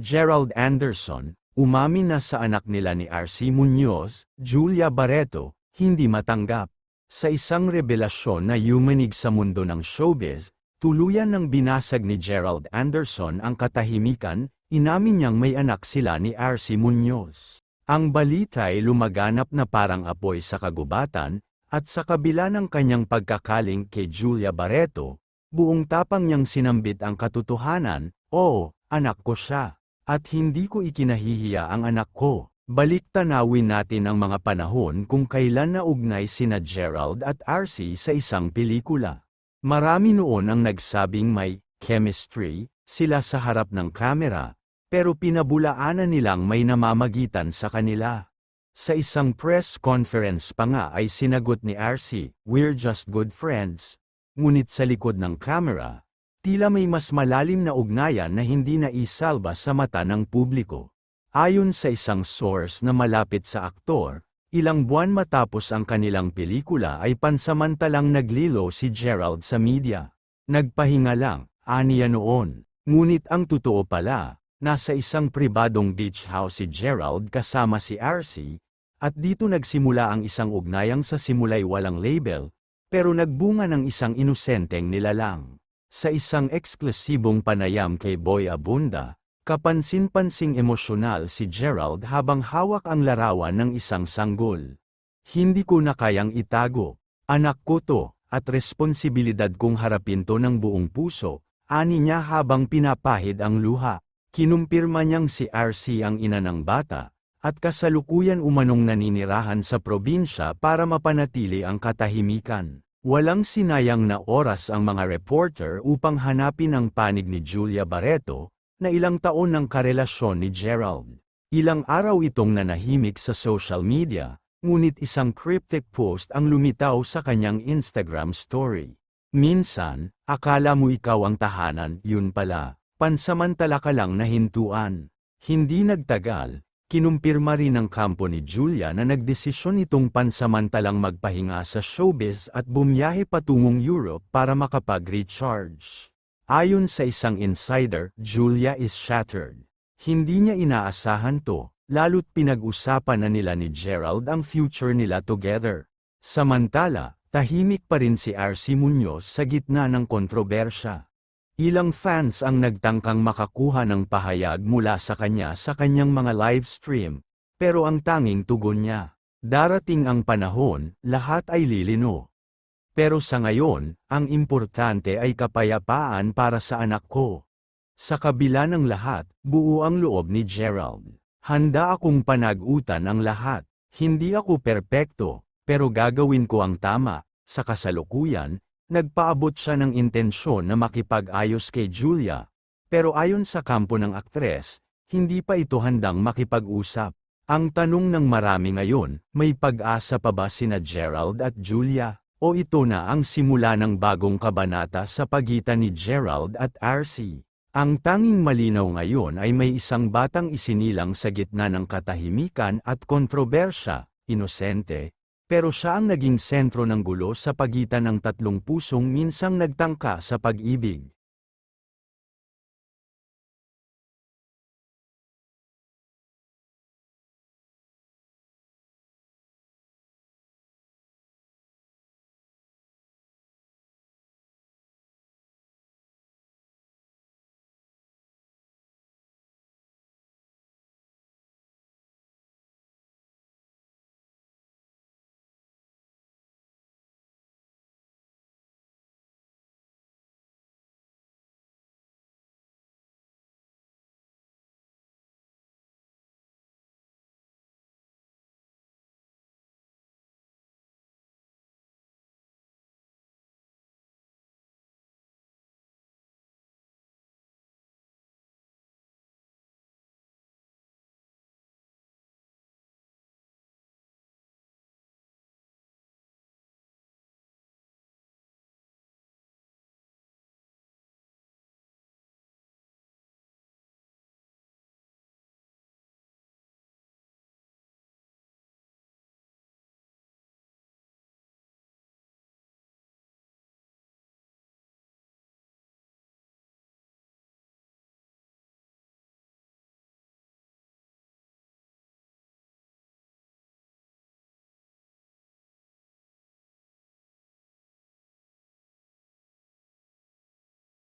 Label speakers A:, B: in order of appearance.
A: Gerald Anderson, umamin na sa anak nila ni RC Muñoz, Julia Barreto, hindi matanggap. Sa isang revelasyon na yumanig sa mundo ng showbiz, tuluyan ng binasag ni Gerald Anderson ang katahimikan, inamin niyang may anak sila ni RC Muñoz. Ang balita ay lumaganap na parang apoy sa kagubatan, at sa kabila ng kanyang pagkakaling kay Julia Barreto, buong tapang niyang sinambit ang katotohanan, "Oo, anak ko siya. At hindi ko ikinahihiya ang anak ko." Balik-tanawin natin ang mga panahon kung kailan naugnay sina Gerald at RC sa isang pelikula. Marami noon ang nagsabing may chemistry sila sa harap ng kamera, pero pinabulaanan nilang may namamagitan sa kanila. Sa isang press conference pa nga ay sinagot ni RC, "We're just good friends." Ngunit sa likod ng kamera, tila may mas malalim na ugnayan na hindi naisalba sa mata ng publiko. Ayon sa isang source na malapit sa aktor, ilang buwan matapos ang kanilang pelikula ay pansamantalang naglilo si Gerald sa media. Nagpahinga lang, aniya noon. Ngunit ang totoo pala, nasa isang pribadong beach house si Gerald kasama si RC, at dito nagsimula ang isang ugnayang sa simulay walang label, pero nagbunga ng isang inosenteng nilalang. Sa isang eksklusibong panayam kay Boy Abunda, kapansin-pansing emosyonal si Gerald habang hawak ang larawan ng isang sanggol. "Hindi ko na kayang itago. Anak ko to, at responsibilidad kong harapin to ng buong puso," ani niya habang pinapahid ang luha. Kinumpirma niyang si RC ang ina ng bata, at kasalukuyan umanong naninirahan sa probinsya para mapanatili ang katahimikan. Walang sinayang na oras ang mga reporter upang hanapin ang panig ni Julia Barreto, na ilang taon ng karelasyon ni Gerald. Ilang araw itong nanahimik sa social media, ngunit isang cryptic post ang lumitaw sa kanyang Instagram story. "Minsan, akala mo ikaw ang tahanan, yun pala. Pansamantala ka lang nahintuan." Hindi nagtagal, kinumpirma rin ng kampo ni Julia na nagdesisyon itong pansamantalang magpahinga sa showbiz at bumiyahe patungong Europe para makapag-recharge. Ayon sa isang insider, Julia is shattered. Hindi niya inaasahan to, lalo't pinag-usapan na nila ni Gerald ang future nila together. Samantala, tahimik pa rin si RC Muñoz sa gitna ng kontrobersya. Ilang fans ang nagtangkang makakuha ng pahayag mula sa kanyang mga live stream, pero ang tanging tugon niya, "Darating ang panahon, lahat ay lilino. Pero sa ngayon, ang importante ay kapayapaan para sa anak ko." Sa kabila ng lahat, buo ang loob ni Gerald. "Handa akong panag-utan ang lahat. Hindi ako perpekto, pero gagawin ko ang tama." Sa kasalukuyan, nagpaabot siya ng intensyon na makipag-ayos kay Julia, pero ayon sa kampo ng aktres, hindi pa ito handang makipag-usap. Ang tanong ng marami ngayon, may pag-asa pa ba sina Gerald at Julia? O ito na ang simula ng bagong kabanata sa pagitan ni Gerald at RC? Ang tanging malinaw ngayon ay may isang batang isinilang sa gitna ng katahimikan at kontrobersya, inosente, pero siya ang naging sentro ng gulo sa pagitan ng tatlong pusong minsang nagtangka sa pag-ibig.